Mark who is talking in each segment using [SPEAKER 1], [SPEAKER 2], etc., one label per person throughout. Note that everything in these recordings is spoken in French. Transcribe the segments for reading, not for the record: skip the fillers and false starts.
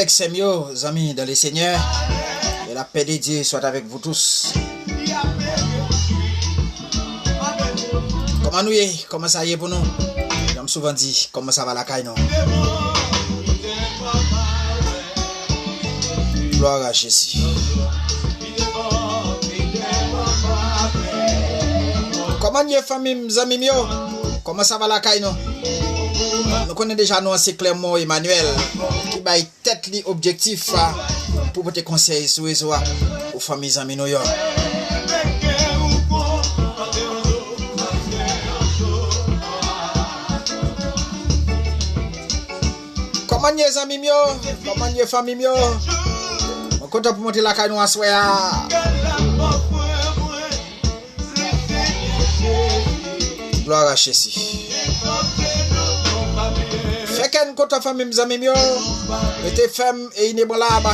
[SPEAKER 1] frères Semio, amis dans les seigneurs, et la paix de Dieu soit avec vous tous. Comment nous y comment ça y est pour nous? J'aime souvent dit, comment ça va la caille non? Gloire à Jésus. Comment y est famille, mes amis, comment ça va la caille non? Nous connaissons déjà annoncé clairement Emmanuel qui va tête li objectif pour porter conseil sur les aux familles amis New York. Comment y est amis mio? Comment y est famille mio? On compte pour monter la caille nous assoya. Gloire à Jésus. Fait qu'un côté famille mes amis mio était femme et inébranlable.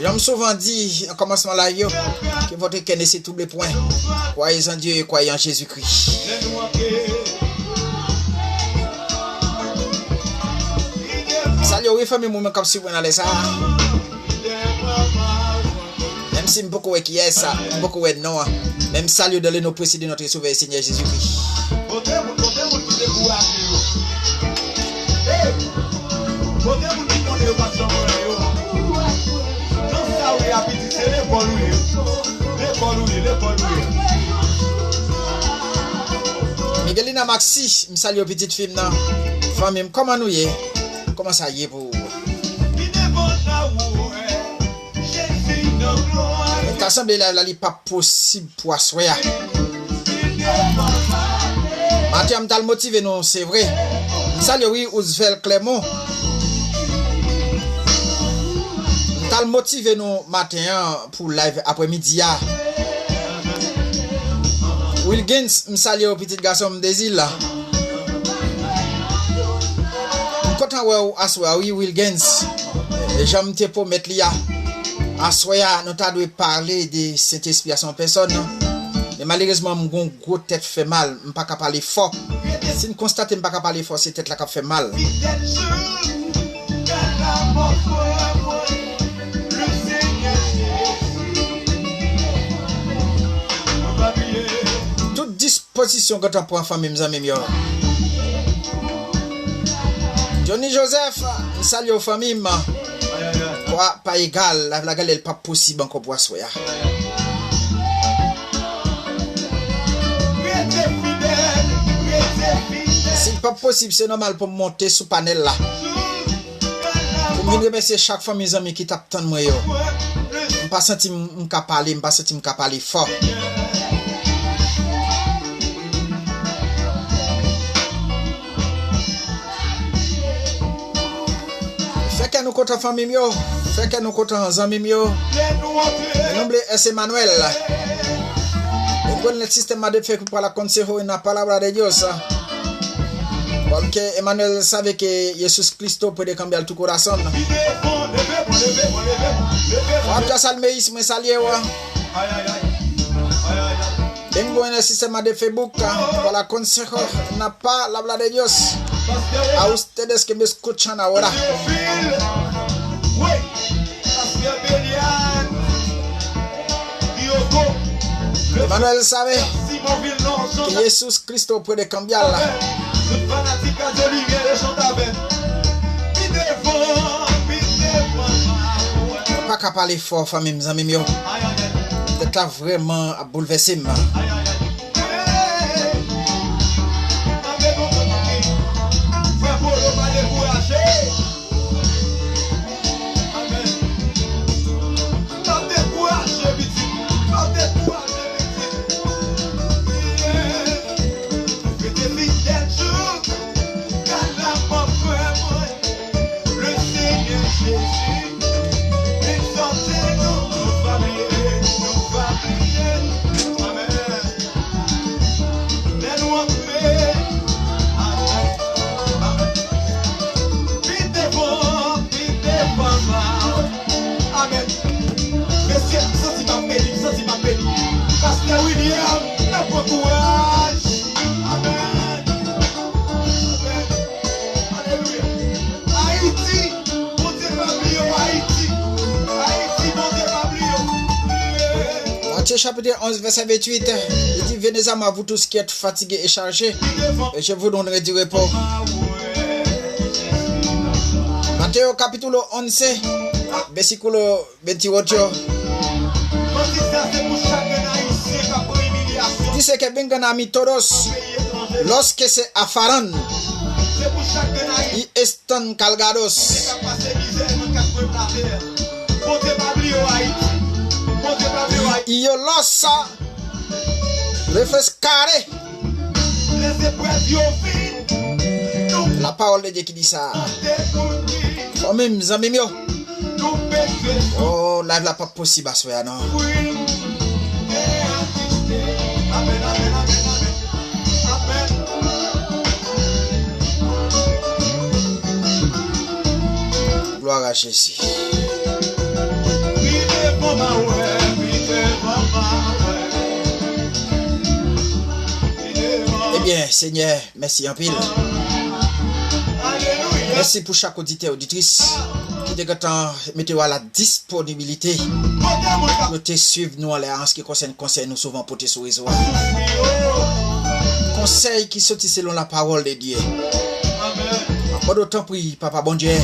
[SPEAKER 1] J'aime souvent dit en commencement là yo que votre connaissez tous les points. Croyez en Dieu et croyez en Jésus-Christ. Salut oui famille moi comme si vous allez ça. Même si beaucoup qui est ça, beaucoup est non. Même salut de nos précédents notre sauveur Seigneur Jésus-Christ. Miguelina Maxi, me salue petite fille nan. Famille, comment nous y est? Comment ça y est pour? Ta semble là li pas possible pour assoya. Mathieu m'tal motivé non, c'est vrai. Salut oui Ousvel Clément. M'tal motivé non matin pour live après-midi. Wilkins, m'salut au petit garçon m'désir là. M'content ouais assoya oui Wilkins. J'aime te pour mettre là. Assoya nous t'a dû parler de cette inspiration personne. Mais malheureusement mon gros tête fait mal, m'pas capable parler fort. Si nous constatons m'pas capable parler fort, c'est tête là qui fait mal. Toute disposition quand on prend famille mes amis mieux. Johnny Joseph, salut aux familles. Pas égal, la galère pas possible encore pour assoya. C'est pas possible, c'est normal pour monter sous panel là. Pour me remercier chaque fois mes amis qui t'attendent moi yo. On pas senti m'ka parler, on pas senti m'ka parler fort. Fait que nous comptons famille yo, fait que nous comptons amis yo. Nombre es Emmanuel. Con el sistema de fe para consejo en la palabra de Dios. Porque Emmanuel sabe que Jesucristo puede cambiar tu corazón. Abja salmeis me salió. Vengo en el sistema de Facebook para consejo en la palabra de Dios. A ustedes que me escuchan ahora. Emmanuel sabe que Jesucristo puede cambiarla. Pas qu'à parler fort, famille, mes amis, c'est là vraiment à bouleverser. Matthieu chapitre 11, verset 28. Il dit, venez à moi, vous tous qui êtes fatigués et chargés, et je vous donnerai du repos. Matthieu capítulo 11, versículo 28. Dice que vengan a mí todos los que se afanan y están cargados. Y yo los refrescaré. La parole de Dieu qui dit ça. Oh, même, amis, oh, là, là, pas possible à soi, non. Gloire à Jésus. Eh bien, Seigneur, merci en pile. Merci pour chaque auditeur et auditrice qui mettez à la disponibilité pour te suivre nous en ce qui concerne nous souvent pour te sur réseau. Conseil qui sortit selon la parole de Dieu. Pas d'autant prie, Papa bon Dieu,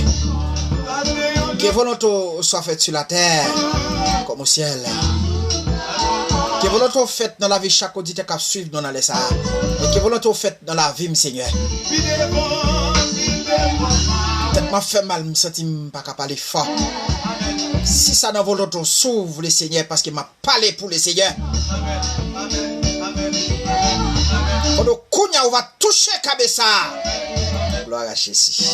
[SPEAKER 1] que volonté soit faite sur la terre comme au ciel. Que volonté faite dans la vie chaque auditeur qui suit nous dans les ça. Et que volonté faite dans la vie, Seigneur. Peut-être m'a fait mal, me senti pas capable de parler fort. Si ça n'a volonté s'ouvre le Seigneur parce qu'il m'a parlé pour le Seigneur. Quand on va toucher Kabessa. Gloire à Jésus.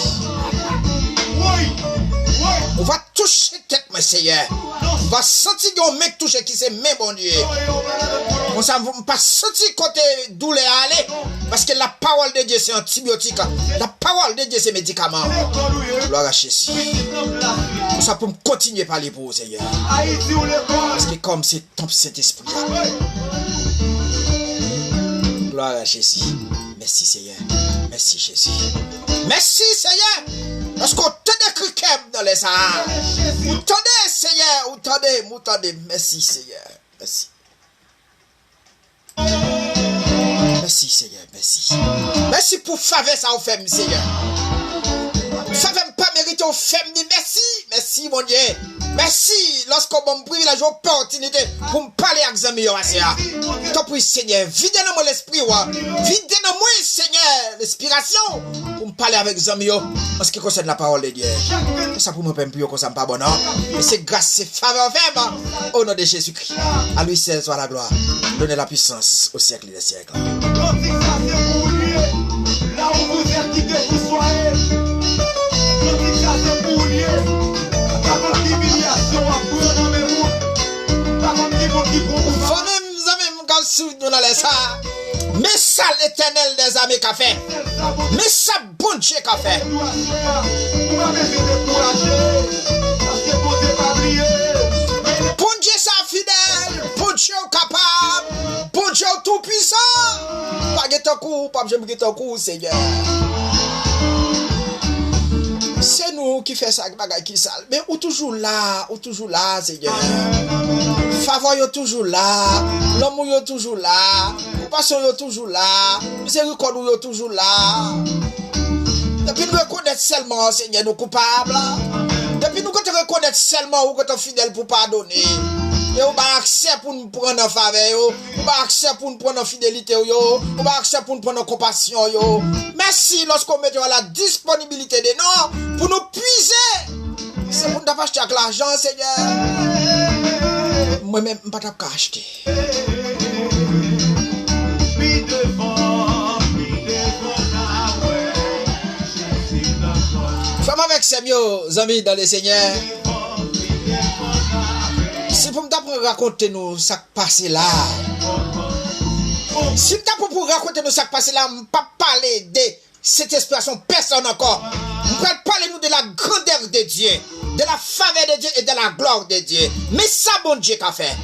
[SPEAKER 1] On va toucher tête, mon Seigneur. On va sentir qu'on mec touché qui c'est même bon Dieu. On ne va pas sentir côté douleur aller. Parce que la parole de Dieu c'est antibiotique. La parole de Dieu c'est médicament. Gloire à Jésus. Pour ça pour me continuer à parler pour vous, Seigneur. Parce que comme c'est ton Saint-Esprit. Gloire à Jésus. Merci Seigneur. Merci Jésus. Merci Seigneur. Parce qu'on te décrit dans les Sahara. Vous tendez Seigneur. Vous tendez. Merci Seigneur. Merci. Merci Seigneur. Merci. Merci pour faveur ça au fait Seigneur. Faveur pas mérité au fait. Merci. Merci mon Dieu. Merci lorsqu'on m'a privilège opportunité pour me parler avec Zami Yoasia. Toi prie Seigneur, videz dans moi l'esprit, videz dans moi Seigneur l'inspiration pour me parler avec Zami Yo en ce qui concerne la parole de Dieu. Ça pour me permettre que ça me pas bon non. Et c'est grâce c'est faveur ferme au nom de Jésus-Christ. À lui seul soit la gloire. Donnez la puissance au siècle des siècles. Là où vous êtes qui que vous soyez. Mais ça l'éternel des amis qu'a fait. Mais ça bon Dieu qu'a fait. Bon Dieu ça fidèle. Bon Dieu capable. Bon Dieu tout puissant. Pas guetter coup, pas j'aime guetter coup Seigneur. C'est nous qui fait ça bagaille qui sale. Mais ou toujours là, Seigneur. Faveur yo toujours là, l'amour yo toujours là, compassion yo toujours là, miséricorde yo toujours là. Depuis nous reconnaître seulement, Seigneur, nous coupables. Depuis nous reconnaître seulement ou que tu es fidèle pour pardonner. Et on va accepter pour nous prendre en faveur, on va accepter pour nous prendre en fidélité, on va accepter pour nous prendre en compassion. Merci lorsqu'on met à la disponibilité de nous pour nous puiser. C'est pour nous acheter avec l'argent, Seigneur. Moi-même, je ne peux pas acheter. Femme avec ces mieux amis dans le Seigneur. Si vous me raconter nous ça passé là. Si vous pour raconter nous ça passé là, je ne peux pas parler de cette expression personne encore. Je peux parler nous de la grandeur de Dieu, de la faveur de Dieu et de la gloire de Dieu. Mais ça bon Dieu qu'a fait.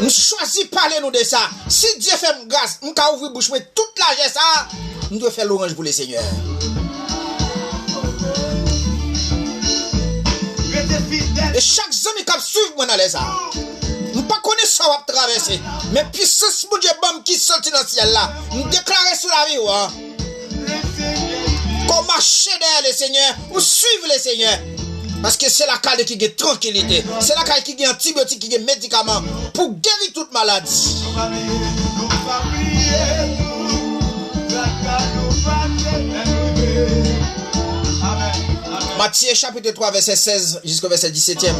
[SPEAKER 1] Nous choisissons parler nous de ça. Si Dieu fait grâce, nous avons ouvert bouche toute la ça, nous devons faire l'orange pour le Seigneur. Et chaque amis qui suivent moi dans les arts. Je ne connais pas ça va traverser. Mais puissance mon Dieu bam qui sorti dans le ciel là. Je déclare sur la vie. Qu'on marche derrière le Seigneur. Ou suivre le Seigneur. Parce que c'est la cale qui a tranquillité. C'est la cale qui a antibiotiques, qui a médicaments. Pour guérir toute maladie. Matthieu chapitre 3 verset 16 jusqu'au verset 17e.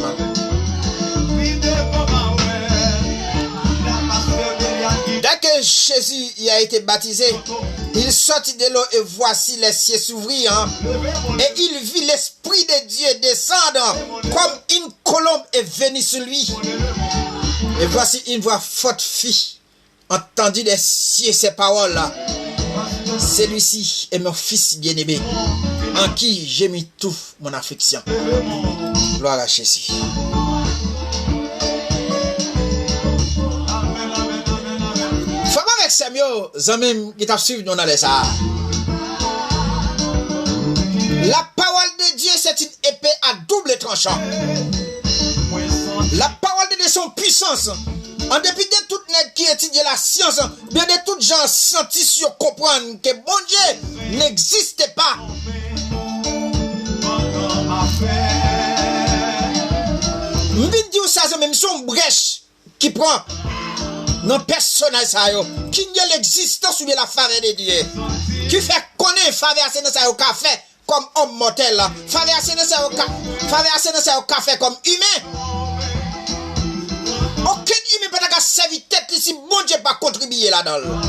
[SPEAKER 1] Dès que Jésus a été baptisé, il sortit de l'eau et voici les cieux s'ouvrir. Et il vit l'Esprit de Dieu descendre comme une colombe et venir sur lui. Et voici une voix forte fit, entendit des cieux ces paroles-là. Celui-ci est mon fils bien-aimé, en qui j'ai mis toute mon affection. Gloire à Jésus. Femme avec Samuel, Zamim qui t'a suivi dans les arts. La parole de Dieu, c'est une épée à double tranchant. La parole de Dieu, son puissance. En dépit de tout nègre qui étudie la science, bien de tout gens scientifiques comprennent que bon Dieu n'existe pas. M'vin dire ça, c'est même son brèche qui prend non personnel ça yo, qui n'y a l'existence ou bien la faveur de Dieu, qui fait connaître faveur c'est ça au café comme homme mortel là, faveur c'est ça au café comme humain. Aucun humain peut pas servir tête si bon Dieu pas contribuer là-dedans.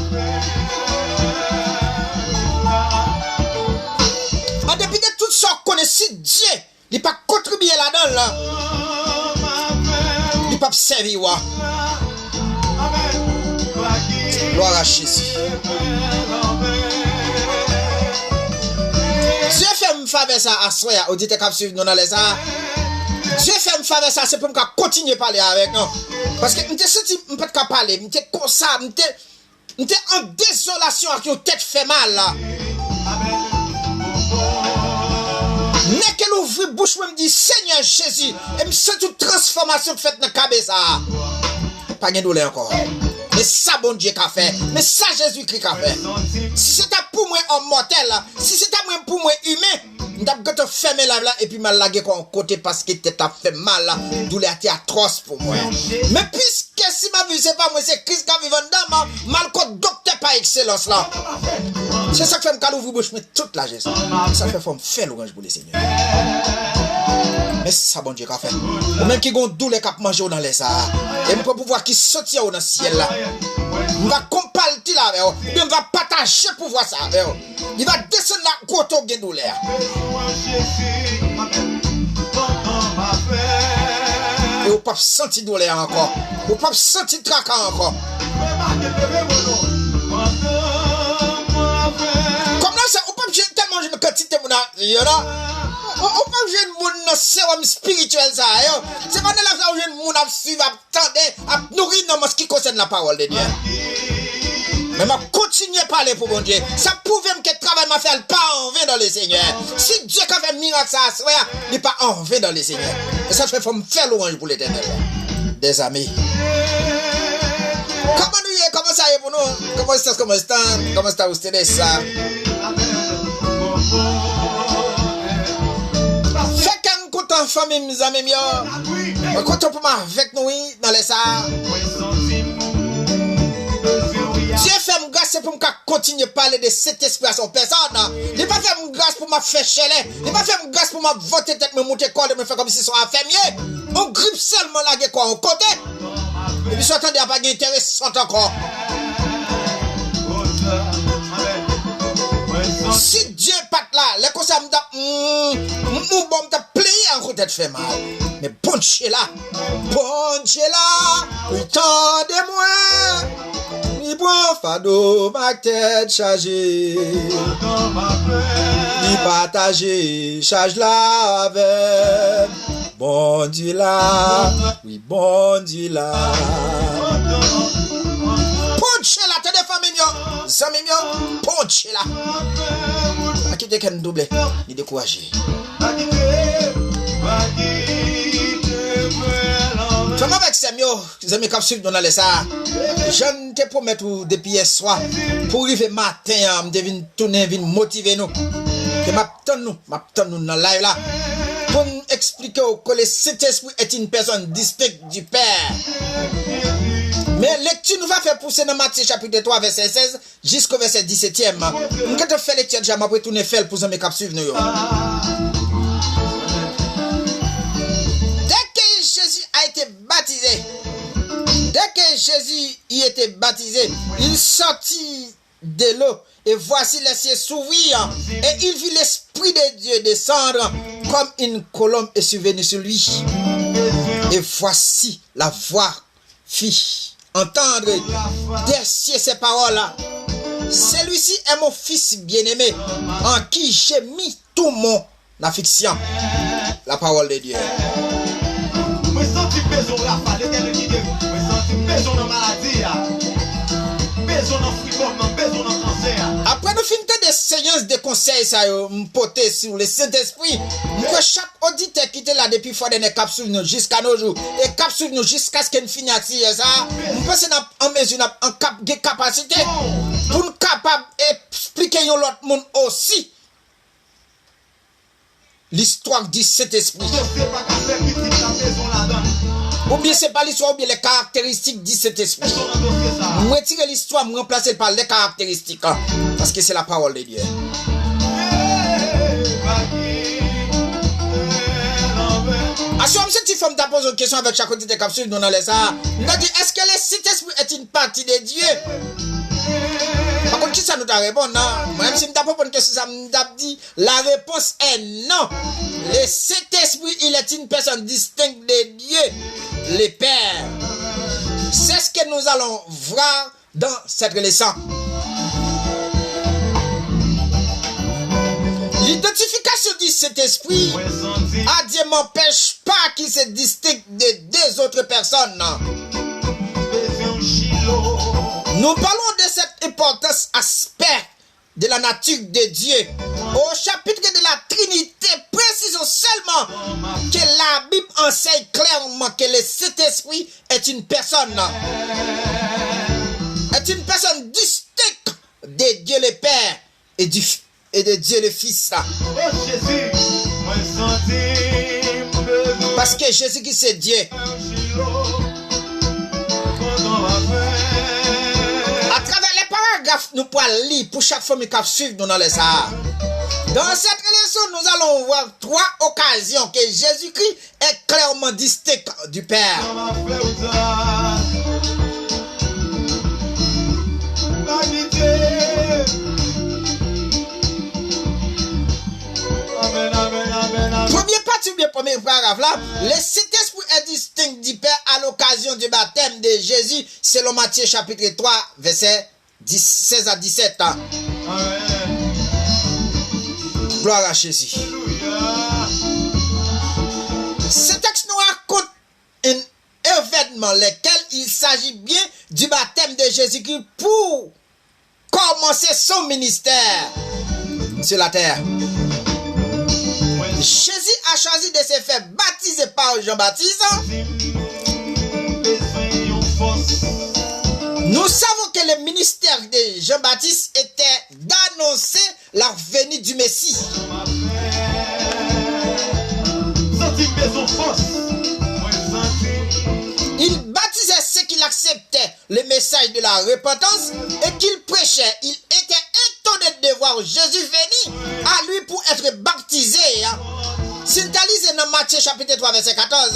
[SPEAKER 1] En dépit de tout ça qu'on connaît, si Dieu il pas contribuer là-dedans là, il pas servir wa. Gloire à Jésus. Dieu fait me faveur ça à soi, auditeur qui suivre nous dans les arts. Dieu fait me faveur ça, c'est pour me continuer à parler avec nous. Parce que je me senti je peux pas parler, je suis comme ça, je suis en désolation avec une tête fait mal là. N'est qu'elle ouvre bouche me dit Seigneur Jésus, et me sent une transformation faite dans la cabeza. Pas de douleur encore. Mais ça bon Dieu qu'a fait, mais ça Jésus-Christ qu'a fait. Si c'était pour moi en mortel, si c'était pour moi humain, je vais te fermer là et puis mal laguer quoi en côté parce que t'as fait mal là, douleur était atroce pour moi. Mais puisque si ma vie c'est pas moi, c'est Christ qui vivant dedans, mal contre docteur par excellence là. C'est ça qui fait me calou vous bouche mais toute la Jésus. Ça fait me faire l'orange pour les seigneurs. Mais ça bon Dieu qu'a fait. Ou même qui gon douleur qui manger dans les ça. Et me pouvoir qui sortir dans le ciel là. On va comparer là avec eux. On va partager pour voir ça avec eux. Il va descendre là côté de douleur. Et on pas sentir douleur encore. On pas sentir tracas encore. Comme là ça on pas tellement une quantité mon là. On pas jouer mon sérum spirituel ça yo. C'est pas là ça jouer mon à suivre attendre à nourrir dans ce qui concerne la parole de Dieu. Mais m'a continuer à parler pour bon Dieu. Ça prouve que le travail m'a fait pas envie dans le Seigneur. Si Dieu a fait miracle ça il pas envie dans le Seigneur. Et ça fait faut me faire louange pour l'Éternel. Des amis. Comment ça y est pour nous? Comment ça ustedes ça? En famille, mes amis, content pour moi avec nous dans les arts. Dieu fait me grâce pour me continuer à parler de cette inspiration personne. Il n'a pas fait me grâce pour me faire chialer. Il n'a pas fait me grâce pour me voter tête, me monter corps, me faire comme si c'était un fermier. On grippe seulement la quoi en côté. Et puis, s'entendez à pas d'intéressant encore. Si Dieu pas là, les conseils me bon t'a plié en tête fait mal. Mais bon Dieu là, oui tant de moi. Ni bon fado ma tête chargée. Ni partager charge là avec. Bon Dieu là, oui bon Dieu là. Ponche là, t'es des familles mignon, zami mignon, ponche là. A qui te qu'elle double, ni découragé. frères les amis qui suivent dans les ça. Je ne te promets tout depuis hier soir pour arriver matin, me devine tourner, venir motiver nous. Que m'attend nous dans live là pour nous expliquer que le Saint-Esprit est une personne distincte du Père. Mais lecture nous va faire pousser dans Matthieu chapitre 3 verset 16 jusqu'au verset 17e. Nous quand on fait lecture déjà après tourner faire pour les qui suivent nous. Jésus a été baptisé. Dès que Jésus y était baptisé, il sortit de l'eau et voici les cieux s'ouvrir et il vit l'Esprit de Dieu descendre comme une colombe et survenir sur lui. Et voici la voix fit entendre des cieux ces paroles-là. Celui-ci est mon fils bien-aimé en qui j'ai mis tout mon affection. La parole de Dieu. Après nous finissons des séances de conseils, ça m'poter sur le Saint-Esprit. Que chaque auditeur qui était là depuis fois des capsules jusqu'à nos jours et capsules nous jusqu'à ce qu'on finisse ça. Nous pensons en mesure en capacité pour nous capable expliquer l'autre monde aussi l'histoire du Saint-Esprit. Ou bien c'est pas l'histoire ou bien les caractéristiques du Saint-Esprit. Nous retirons l'histoire, nous remplacer par les caractéristiques. Parce que c'est la parole de Dieu. Assurez-moi si tu fais poser une question avec chaque côté de capsule dans les arts. Nous dit est-ce que le Saint-Esprit est une partie de Dieu? Par contre, qui ça nous a répondu? Même si nous avons pas une question, ça nous a dit la réponse est non. Le Saint-Esprit, il est une personne distincte de Dieu, le Père. C'est ce que nous allons voir dans cette leçon. L'identification du Saint-Esprit à Dieu m'empêche pas qu'il se distingue de deux autres personnes. Nous parlons de cet important aspect de la nature de Dieu. Au chapitre de la Trinité, précisons seulement que la Bible enseigne clairement que le Saint-Esprit est une personne. Est une personne distincte de Dieu le Père et de Dieu le Fils. Parce que Jésus qui c'est Dieu. À travers les paragraphes, nous pouvons lire pour chaque fois qui suivre nous dans les Sahara. Dans cette leçon, nous allons voir trois occasions que Jésus-Christ est clairement distinct du Père. Premier paragraphe là, le Saint-Esprit est distinct du Père à l'occasion du baptême de Jésus, selon Matthieu chapitre 3, verset 16 à 17. Gloire à Jésus. Ce texte nous raconte un événement lequel il s'agit bien du baptême de Jésus-Christ pour commencer son ministère sur la terre. Jésus a choisi de se faire baptiser par Jean-Baptiste. Nous savons que le ministère de Jean-Baptiste était d'annoncer la venue du Messie. Il baptisait ceux qui acceptaient le message de la repentance et qu'il prêchait. Il était étonné de voir Jésus venir à lui pour être baptisé. Si tu lis dans Matthieu chapitre 3 verset 14.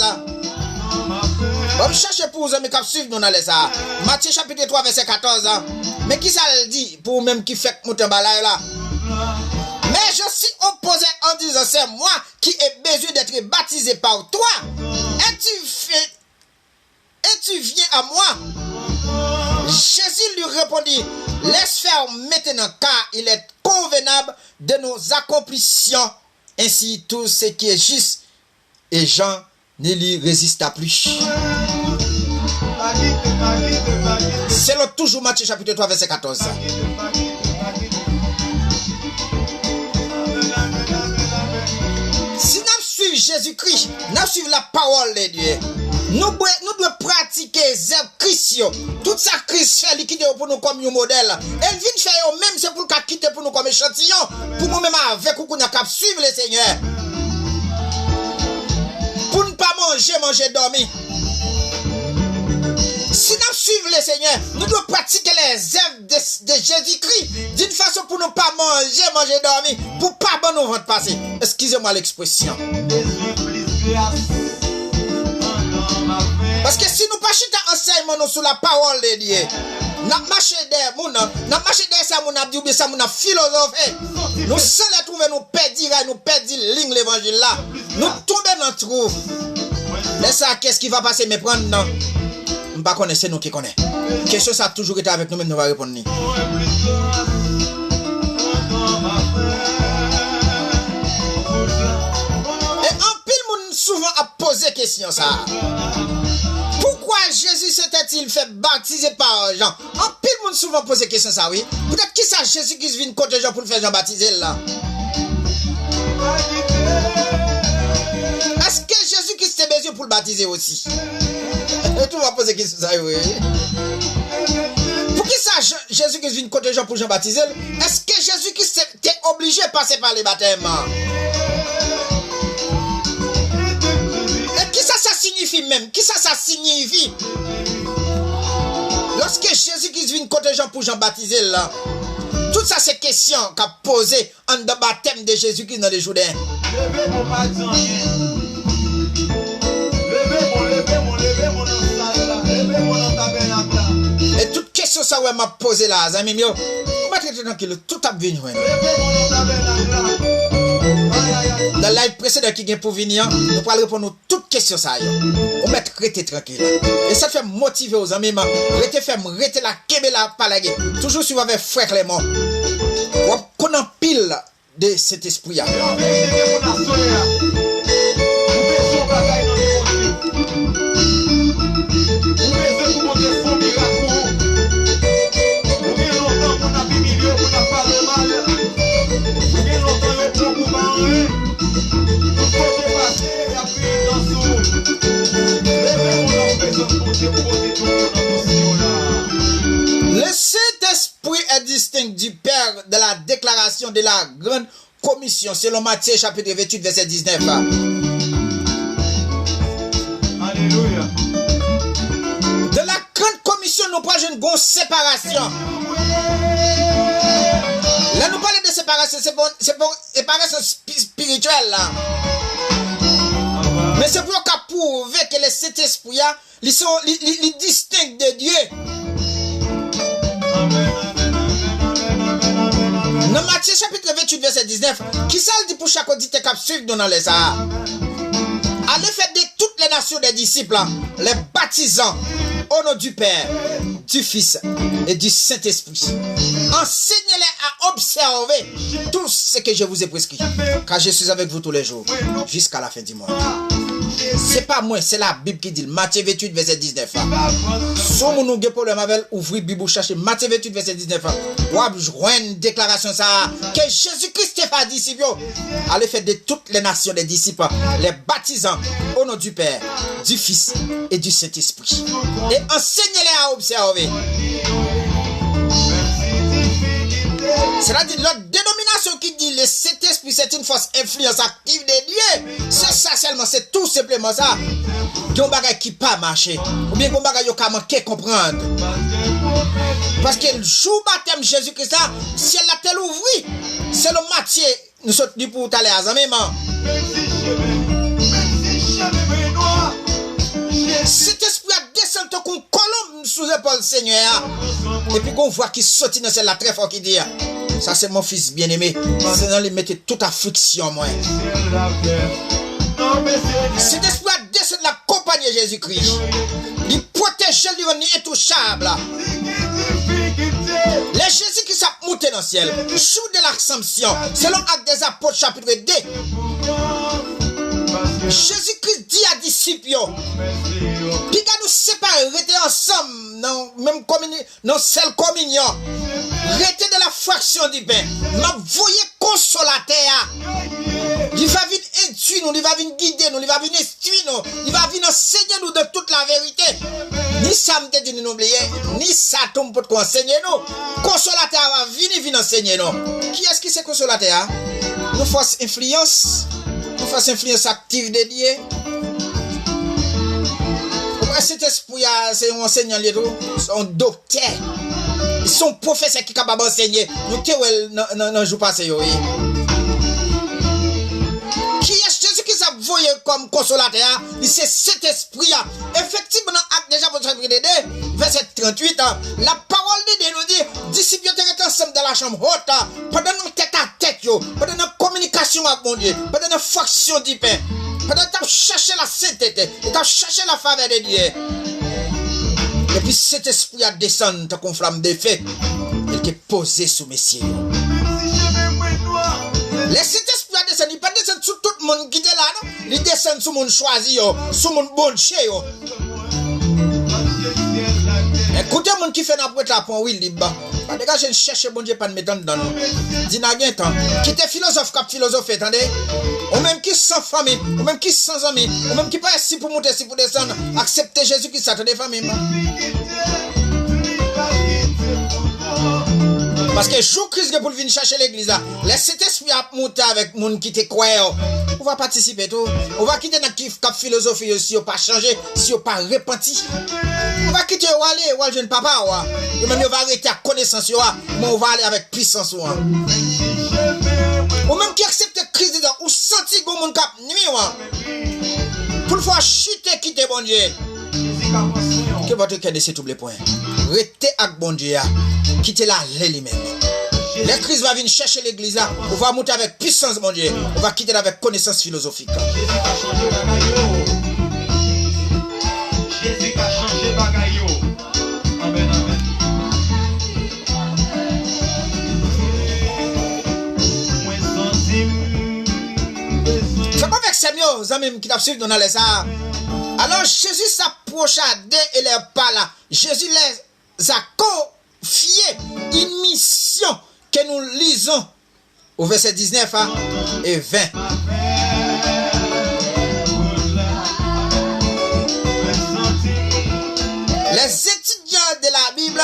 [SPEAKER 1] On cherche pour vous qui suivent nous dans les ça. Matthieu chapitre 3 verset 14. Mais qui ça le dit pour même qui fait monter balai là? Mais je suis opposé en disant c'est moi qui ai besoin d'être baptisé par toi. Et tu viens à moi. Jésus lui répondit, laisse faire maintenant car il est convenable de nos accomplissions. Ainsi tout ce qui est juste. Et Jean ne lui résista plus. C'est là toujours Matthieu chapitre 3 verset 14. Si nous suivons Jésus-Christ, nous suivons la parole de Dieu. Nous devons pratiquer zèbre Christ. Tout ça Christ fait liquider pour nous comme un modèle. Elle vient faire même c'est pour qu'à quitter pour nous comme échantillon. Pour nous même avec nous n'a qu'à suivre le Seigneur. Pour ne pas manger, dormir. Si nous suivons le Seigneur, nous devons pratiquer les œuvres de Jésus-Christ d'une façon pour ne pas manger, dormir, pour ne pas nous ventre passer. Excusez-moi l'expression. Parce que si nous pas chita enseignement nous sur la parole de Dieu, nous marcher derrière ça, nous avons dit ça, nous avons philosophé. Nous seuls trouver nous perdre ligne l'évangile là. Nous tomber dans le trou. Laisse ça, qu'est-ce qui va passer, mais prendre non. Nous ne connaissons pas, nous qui connaissons. Question ça a toujours été avec nous, même nous va répondre. Et en pile, nous souvent à poser question ça. Pourquoi Jésus s'était-il fait baptiser par Jean? En pile, nous souvent poser question ça, oui. Peut-être qui ça Jésus qui vient contre Jean pour le faire Jean baptiser là? Est-ce que Jésus qui s'était besoin pour le baptiser aussi? Et tout va poser question ça, oui. Pour qui ça Jésus qui vient contre Jean pour Jean baptiser? Est-ce que Jésus qui était obligé de passer par les baptêmes? Et qui ça signifie même? Qui ça signifie? Lorsque Jésus qui vient contre Jean pour Jean baptiser là, tout ça c'est question qu'a posé en de baptême de Jésus qui dans les Jourdains. Et toute question ça ouais m'a posé là, amis mio. Mettez tranquille, tout a venu. Dans live précédent qui vient pour venir, nous allons répondre à toutes questions ça. On met rester tranquille. Et ça fait motiver aux amis, rester la kébé la palague. Toujours suivre avec frère Clément. Qu'on en pile de cet esprit. Le Saint-Esprit est distinct du Père de la déclaration de la grande commission selon Matthieu chapitre 28 verset 19. Alléluia. De la grande commission, nous parlons d'une grande séparation. Là, nous parlons de séparation, c'est pour séparation spirituelle là. Mais c'est pour prouver que le Saint-Esprit, ils sont distincts de Dieu. Dans Matthieu chapitre 28 verset 19, qui ça dit pour chaque auditeur qui suit dans les Sahara? Allez faire de toutes les nations des disciples, les baptisant au nom du Père, du Fils et du Saint-Esprit. Enseignez-les à observer tout ce que je vous ai prescrit, car je suis avec vous tous les jours, jusqu'à la fin du monde. C'est pas moi, c'est la Bible qui dit, Matthieu 28 verset 19. Si vous avez un problème avec ouvrir la Bible, chercher Matthieu 28 verset 19. Vous avez une déclaration ça, que Jésus-Christ a dit, disciples, allez faire de toutes les nations des disciples, les baptisant au nom du Père, du Fils et du Saint-Esprit. Et enseignez-les à observer. C'est-à-dire l'autre dénomination qui dit le Saint-Esprit c'est une force influence active de Dieu. C'est ça seulement, c'est tout simplement ça. Il y a un bagage qui pas marché. Ou bien il y a un bagage qui a manqué comprendre. Parce que le jour baptême Jésus-Christ, si elle a tel ouvri, c'est le Matthieu, nous sommes dit pour tout à l'heure, cet esprit a descendu comme colombe sous l'épaule Seigneur. Et puis qu'on voit qu'il saute dans celle-là très fort qui dit, ça c'est mon fils bien-aimé. Seigneur lui mettait toute affliction moi. Cet esprit a descendu l'accompagner Jésus-Christ. Il protège lui intouchable. Les Jésus qui s'est monté dans le ciel, jour de l'Assomption, selon Actes des Apôtres chapitre 2. Jésus-Christ dit à disciples, puis quand nous séparer, rester ensemble, dans seule communion, rester de la fraction du pain, m'a voyé consolateur, il va vite induire conduire nous, il va venir guider nous, il va venir instruire nous, il va venir enseigner nous de toute la vérité. Ni ça me dit nous oublier, ni ça tombe pour enseigner nous. Consolateur va venir enseigner nous. Qui est-ce qui c'est consolateur? Nous faisons influence active de Dieu. Cet esprit, c'est un enseignant, un docteur. Son professeur qui est capable d'enseigner. Nous ne jouons pas. Qui est Jésus qui s'est voyé comme consolateur? C'est cet esprit. Effectivement, acte déjà pour chapitre 2, verset 38, la parole de Dieu nous dit, disciples étaient ensemble dans la chambre haute, pendant nos tête à tête, pendant nos communications avec mon Dieu, pendant nos fractions du pain, pendant que tu cherché la sainteté, et tu cherché la faveur de Dieu. Et puis cet esprit a descendu comme flamme de feu, il est posé sous messieurs. Les cet esprit a descendu, il ne descend pas sur tout le monde qui est là, non? Il descend sur le monde choisi, sur le monde bon chez eux. Écoutez, mon qui fait n'importe la point, oui, libre. Pas de gars, je cherche bon Dieu, pas de mettre dans nous. Dis n'a rien temps. Qui était philosophe, cap philosophe, attendez. Ou même qui sans famille, ou même qui sans amis, ou même qui pas si pour monter, si pour descendre, accepter Jésus qui s'attendait famille. Parce que jour Christ pour venir chercher l'église, laisse cet esprit à monter avec moun qui te croit. On va participer tout. On va quitter notre cap philosophie si on pas changer, si on pas repenti. On va quitter ou aller jeune papa ou même on va arrêter à connaissance mais on va aller avec puissance ou même qui accepte Christ dedans ou senti que mon cap nuit pour fois chuter quitter bon Dieu. Que votre cœur de tous les points. Restez avec bon Dieu. Quittez la lui-même. Le Christ va venir chercher l'église. On va monter avec puissance, mon Dieu. On va quitter avec connaissance philosophique.
[SPEAKER 2] Jésus a changé bagaille. Amen, amen.
[SPEAKER 1] C'est pas avec Samuel, amis qui t'a suivi dans les ça. Alors Jésus s'approcha d'eux et les parla. Jésus les a confié une mission que nous lisons au verset 19 et 20. Les étudiants de la Bible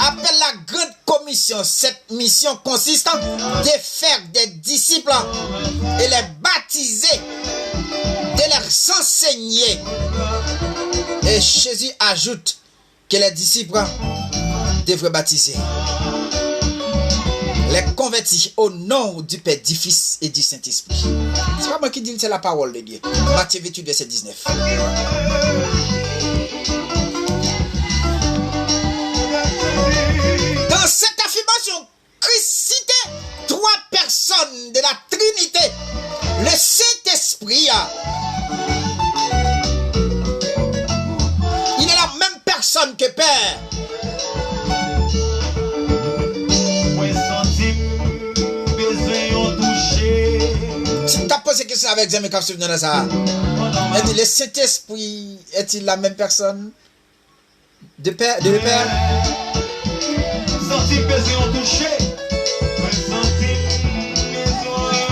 [SPEAKER 1] appellent la grande commission. Cette mission consiste de faire des disciples et les baptiser, de les enseigner. Et Jésus ajoute que les disciples devraient baptiser, les convertis au nom du Père, du Fils et du Saint-Esprit. C'est pas moi qui dis, c'est la parole de Dieu. Matthieu 28, verset 19. Dans cette affirmation, Christ citait 3 personnes de la Trinité. Le Saint-Esprit, il est la même personne que Père. Si tu as posé question avec Zémi Kapsou dans ça, le Saint-Esprit est-il la même personne de Père?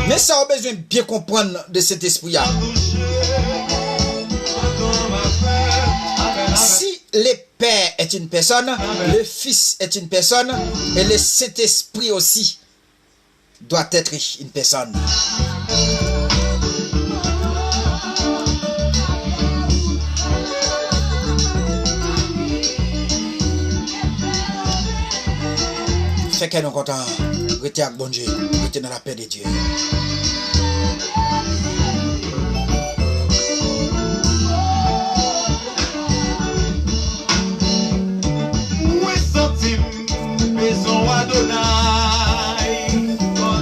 [SPEAKER 1] Mais ça a besoin de bien comprendre de cet esprit-là. Si le Père est une personne, le Fils est une personne, et le Saint-Esprit aussi doit être une personne. Fait que nous comptons, restez avec bon Dieu, restez dans la paix de Dieu.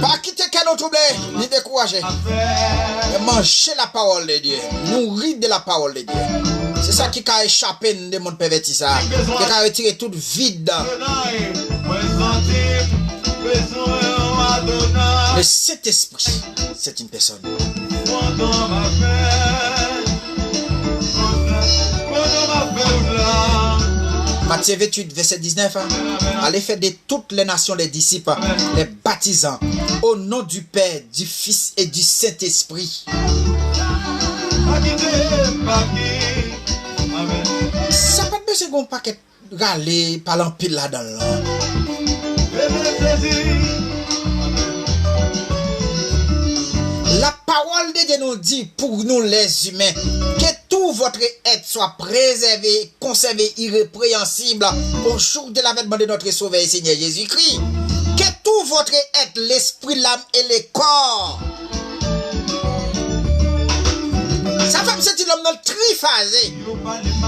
[SPEAKER 1] Pas quitter qu'un autre troublé, ni décourager. Manger la parole de Dieu, nourrir de la parole de Dieu. C'est ça qui a échappé de mon perverti ça. Qui a retiré tout vide. Le Saint-Esprit, c'est une personne. Matthieu 28, verset 19. Allez faire de toutes les nations les disciples, les baptisant au nom du Père, du Fils et du Saint-Esprit. Ça peut être besoin d'un paquet râler par l'empile là-dedans. La parole de Dieu nous dit pour nous les humains que tout votre être soit préservé, conservé, irrépréhensible au jour de l'avènement de notre Sauveur et Seigneur Jésus-Christ. Que tout votre être, l'esprit, l'âme et le corps. Ça fait me sentir l'homme non triphasé.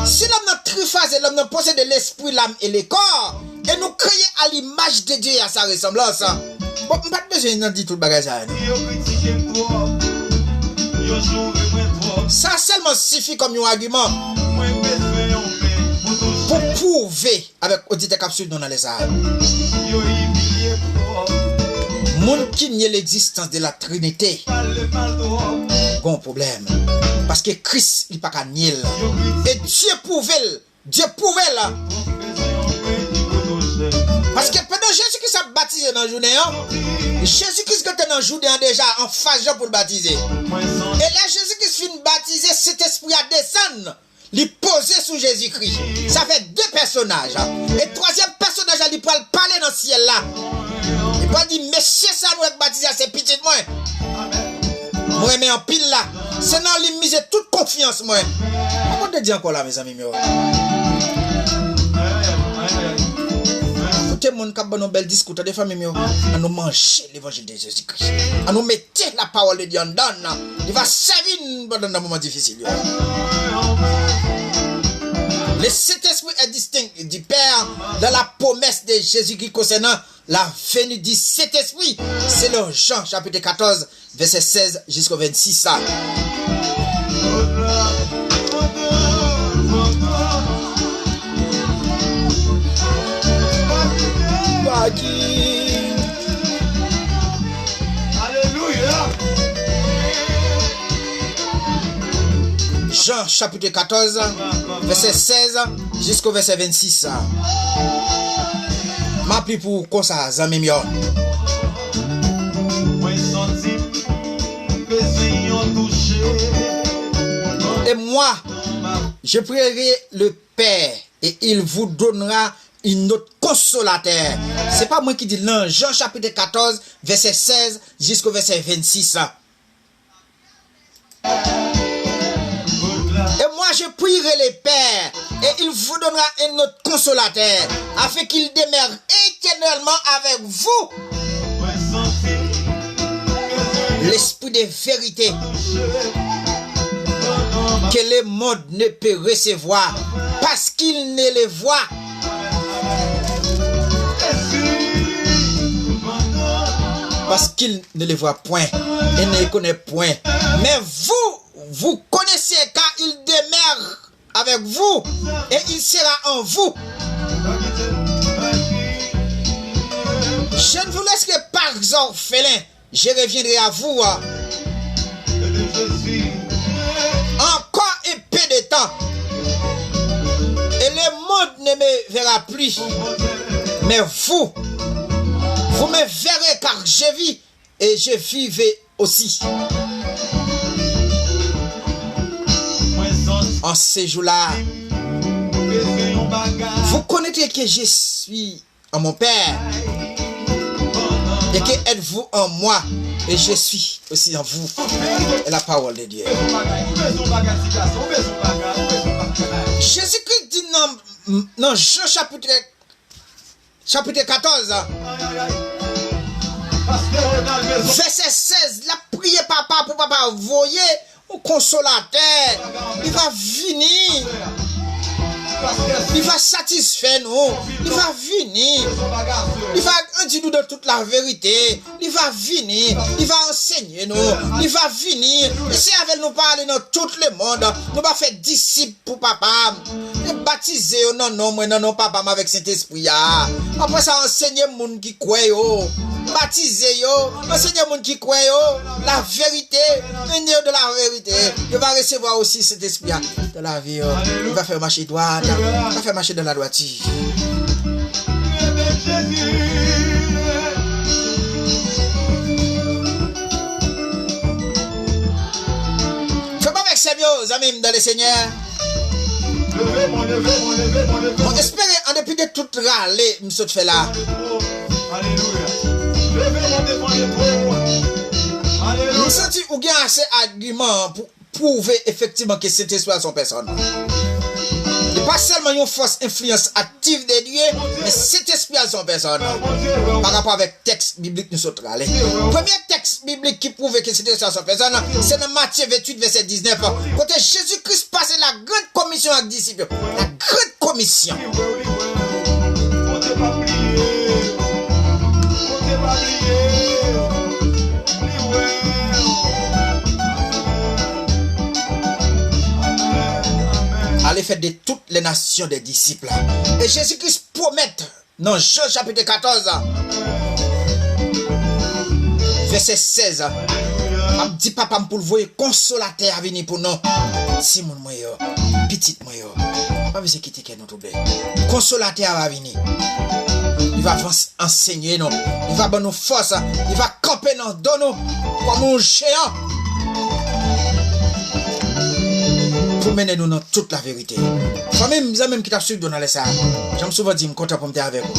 [SPEAKER 1] Si l'homme non triphasé, l'homme non possède l'esprit, l'âme et le corps, et nous créons à l'image de Dieu et à sa ressemblance. Bon, pas besoin de dire tout le bagage. Ça seulement suffit comme un argument pour prouver avec auditeur capsule dans les arts. Monde qui nie l'existence de la Trinité, bon problème. Parce que Christ, il n'est pas qu'à nier. Et Dieu pouvait. Parce que pendant Jésus-Christ a baptisé dans la journée, Jésus-Christ était dans la journée déjà en phase pour le baptiser. Et là, Jésus-Christ finit baptiser, cet esprit à descendre, il poser sous Jésus-Christ. Ça fait deux personnages. Et troisième personnage, il peut parler dans le ciel là. Il peut dire, monsieur, ça nous est baptisé, c'est petit moi. Moi, mais en pile là. C'est dans lui miser toute confiance, moi. Comment te dire encore là, mes amis? Écoutez, mon cap, bon, bel discours, des familles, à nous manger l'évangile de Jésus-Christ. À nous mettre la parole de Dieu en donne. Il va servir dans un moment difficile. Le Saint-Esprit est distinct du Père dans la promesse de Jésus-Christ concernant la venue du Saint-Esprit. C'est le Jean chapitre 14, verset 16 jusqu'au 26.
[SPEAKER 2] Alléluia.
[SPEAKER 1] Jean chapitre 14, verset 16 jusqu'au verset 26. Ma pli pour quoi ça, zami mio? Et moi, je prierai le Père et il vous donnera une autre consolateur. C'est pas moi qui dis non. Jean chapitre 14, verset 16 jusqu'au verset 26. Et moi je prierai le Père et il vous donnera un autre consolateur afin qu'il demeure éternellement avec vous. L'esprit de vérité que le monde ne peut recevoir parce qu'il ne le voit. Parce qu'il ne le voit point et ne le connaît point. Mais vous connaissez car il demeure avec vous et il sera en vous. Je ne vous laisserai pas orphelin. Je reviendrai à vous. Encore un peu de temps. Et le monde ne me verra plus. Mais vous me verrez car je vis et je vivrai aussi. En ces jours-là, vous connaîtrez que je suis en mon Père et que êtes-vous en moi et je suis aussi en vous. Et la parole de Dieu. Jésus-Christ dit dans Jean chapitre 14, verset 16, la prière papa pour papa voyez au consolateur, il va venir, il va satisfaire nous, il va venir, il va dire nous de toute la vérité, il va venir, il va enseigner nous, il va venir, et c'est avec nous parler dans tout le monde, nous va faire disciples pour papa, et baptiser non papa avec Saint-Esprit, après ça enseigner les gens qui croient, baptiser yo, enseigner moun qui croit yo, la vérité, venir de la vérité. Il va recevoir aussi cet esprit de la vie. Il va faire marcher droit, il va faire marcher dans la droiture. Fais pas avec ces vieux amis dans le Seigneur. On espère, en dépit de tout râler, nous sommes fait là. Nous sentons ou bien assez d'arguments pour prouver effectivement que cet esprit a son personne. Et pas seulement une force influence active de Dieu, mais cet esprit a son personne. Par rapport avec texte biblique, nous sommes râlés. Premier texte biblique qui prouve que cet esprit a son personne, c'est dans Matthieu 28, verset 19. Quand Jésus-Christ passe la grande commission avec les disciples. La grande commission. Allez faire de toutes les nations des disciples. Et Jésus-Christ promet dans Jean chapitre 14, verset 16. Je dis papa pour le voir consolateur à venir pour nous. Si mon moyo, petite moyo, pas besoin quitter que nous trouver. Consolateur va venir. Il va enseigner nous, il va donner nous force, il va camper dans nous comme un géant. Pour mener nous dans toute la vérité. Famille, même qui t'a suivi dans les salles. J'aime souvent dire, je suis content pour me avec vous.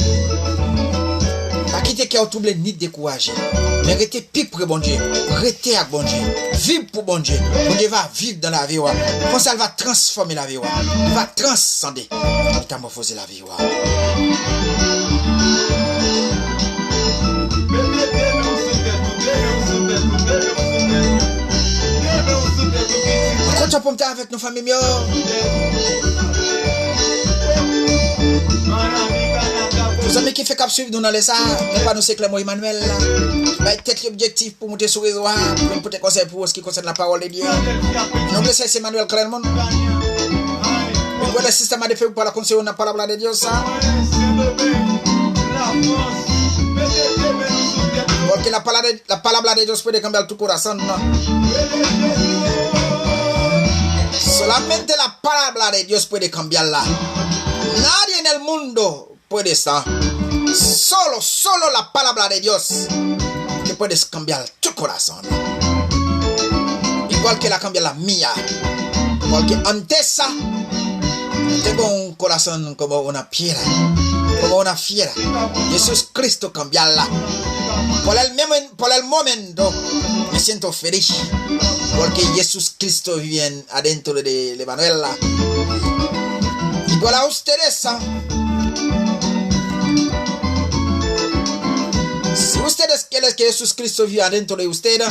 [SPEAKER 1] Pas quitter qui a troublé ni découragé. Mais restez plus près bon Dieu. Restez avec bon Dieu. Vivre pour bon Dieu. Bon Dieu va vivre dans la vie. Comme ça, il va transformer la vie. Il va transcender. Métamorphoser la vie. Content pour me avec nos familles. Vous amis qui fait cap suivre nous dans les salles, mais pas nous c'est Clément Emmanuel là. Bah peut-être l'objectif pour monter sur réseau, pour peut-être conseil pour ce qui concerne la parole de Dieu. Donc c'est Emmanuel Clermont. Le système de fait pour la conseiller la parole de Dieu ça. Porque la palabra de Dios puede cambiar tu corazón, ¿no? Solamente la palabra de Dios puede cambiarla. Nadie en el mundo puede estar. Solo la palabra de Dios que puede cambiar tu corazón. Igual que la cambia la mía. Porque antes tengo un corazón como una piedra. Como una fiera. Jesucristo cambiarla. Por el momento me siento feliz. Porque Jesucristo vive adentro de Emanuel. Igual a ustedes. Si ustedes quieren que Jesucristo viva adentro de ustedes,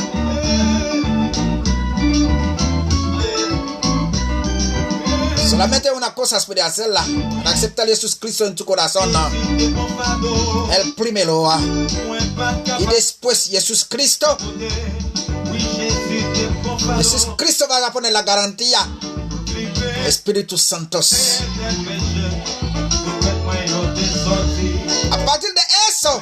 [SPEAKER 1] solamente una cosa puede hacerla: aceptar a Jesucristo en tu corazón. El primero. Y después Jesucristo va a poner la garantía. Espíritu Santo. A partir de eso,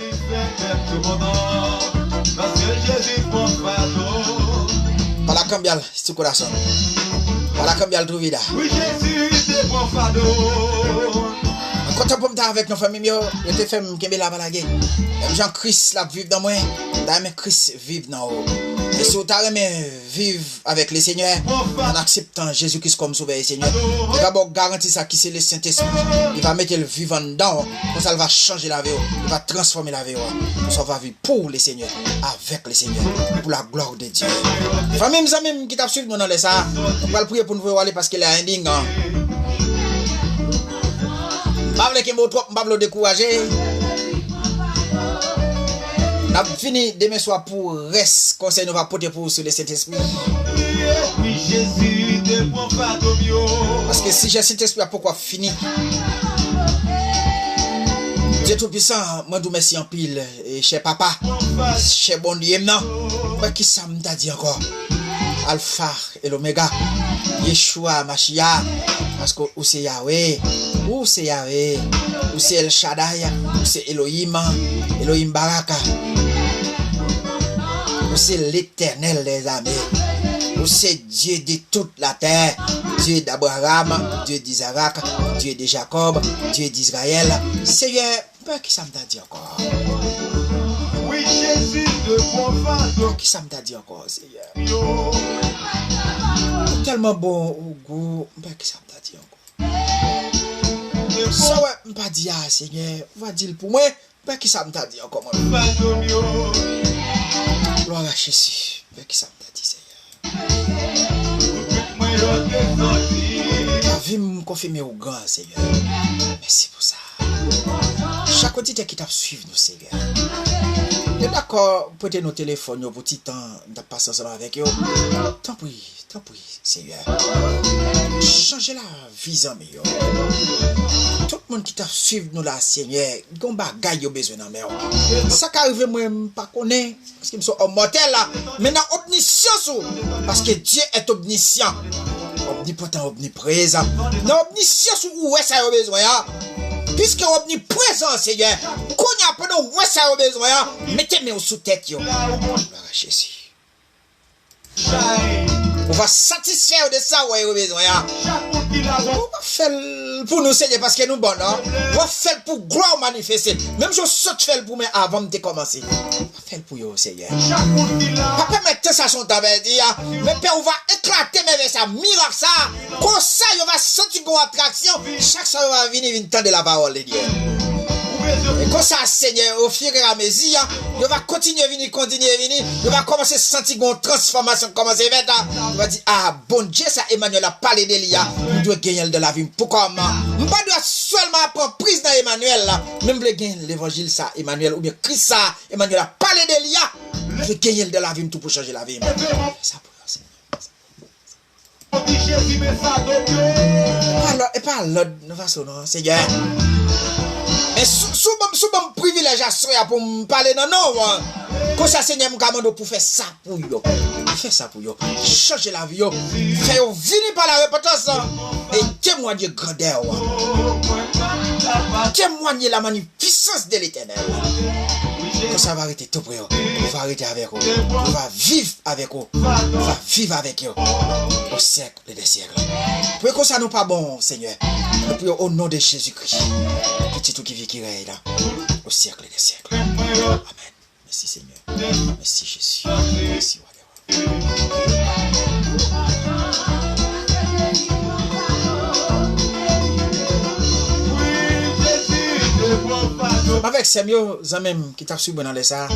[SPEAKER 1] para cambiar tu corazón, para cambiar tu vida. Quand on peut avec nos familles, je te fais me la balade. Jean-Christ la vivre dans moi, mais Christ vivre dans vous. Et si vous aimez vivre avec le Seigneur, en acceptant Jésus-Christ comme sauveur et Seigneur, il va vous garantir ça qui c'est le Saint-Esprit. Il va mettre le vivant dedans, comme ça il va changer la vie, il va transformer la vie. Comme ça on va vivre pour le Seigneur, avec le Seigneur, pour la gloire de Dieu. Famille, mes amis qui t'a suivi dans les ça, on va le prier pour nous voir aller parce qu'il est indigne. Pas que je me décourager. On a fini demain soir pour reste conseil nous va porter pour sur le Saint-Esprit. Parce que si j'ai Saint-Esprit, pourquoi fini? Dieu Tout-Puissant, moi je merci en pile, cher papa, cher bon Dieu, non. Qui ça m'a dit encore? Alpha et l'Oméga, Yeshua, Mashiach, parce que où c'est Yahweh, où c'est El Shaddai, où c'est Elohim Baraka. Vous c'est l'Éternel des armées. Vous c'est Dieu de toute la terre. Dieu d'Abraham, Dieu d'Isaac, Dieu de Jacob, Dieu d'Israël. Seigneur, qui ça me dit encore?
[SPEAKER 2] Oui, Jésus de profane.
[SPEAKER 1] Qui ça me dit encore, Seigneur? Tellement bon au goût, qui ça me dit encore? Ça ouais, pas dire Seigneur, va dire pour moi, qui ça me dit encore? Gloire à Jésus, qui ça me dit Seigneur? La vie me confirme au grand Seigneur. Merci pour ça. Chaque auditeur qui t'a suivi nous Seigneur. D'accord, prêtez nos téléphones pour petit temps de passer ensemble avec eux. Tant pis, Seigneur. Changez la vie en meilleur. Tout le monde qui t'a suivi nous là, Seigneur, qu'on bagaille au besoin en meilleur. Ça qui arrive, moi, je ne pas connais, parce que je suis mortel là. Maintenant, omniscient, parce que Dieu est omniscient. Omnipotent, omniprésent. Non, omniscient, où est ça au besoin? Puisque omniprésent, Seigneur, qu'on y a pas de où est ça au besoin? Mettez-moi sous tête, yo. Jésus. On va satisfaire de ça, ouais, au besoin. On va faire pour nous, Seigneur, parce que nous bon, non? On va faire pour gloire manifester. Même je saute faire pour moi avant de commencer. On va faire pour vous, Seigneur. Papa, mettez ça son tabac, mais Père, on va éclater, mais avec ça, miracle ça. Comme ça, on va sentir une attraction. Chaque fois, on va venir une temps de la parole de Dieu. Et comme ça, Seigneur, au fur et à mesure, il va continuer à venir, il va commencer à sentir une transformation, commencer à faire. Il va dire, ah, bon Dieu, ça, Emmanuel a parlé d'Elia, nous devons gagner de la vie. Pourquoi, moi? Je ne dois pas seulement prendre prise dans Emmanuel, là. Même le gagner l'évangile, ça, Emmanuel, ou bien Christ, ça, Emmanuel a parlé d'Elia, je veux gagner de la vie, tout pour changer la vie. Ça pour Seigneur. Et pas l'autre façon, non, Seigneur. Mais sous mon privilège à soya pour me parler non comme ça Seigneur me commande pour faire ça pour yo. Faire ça pour yo. Changer la vie yo. Faire yo venir par la repentance et témoigner grandeur. Témoigner la magnificence de l'Éternel. Comme ça va arrêter tout pour yo. On va arrêter avec vous. On va vivre avec vous. On va vivre avec vous au siècle des siècles. Pour que ça nous pas bon Seigneur. Nous prions au nom de Jésus-Christ. Petit tout qui vit qui règne là, au siècle des siècles. Amen. Merci Seigneur. Merci Jésus. Merci avec ces mieux même qui t'a suivi dans les ça,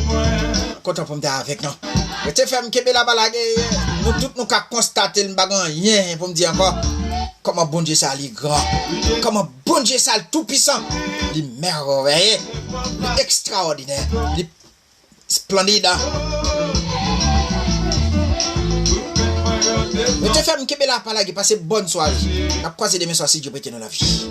[SPEAKER 1] content pour me dire avec nous. Je te fais me kebe la balade, nous tous nous qu'à constater le bagan rien pour me dire encore. Comment bon Dieu ça, il est grand. Comment bon Dieu ça, tout puissant. Il est merveilleux. Il est extraordinaire. Il est splendide. Je te fais me la parole, passer bonne soirée. On a croisé demain soir si Dieu prête nous la vie.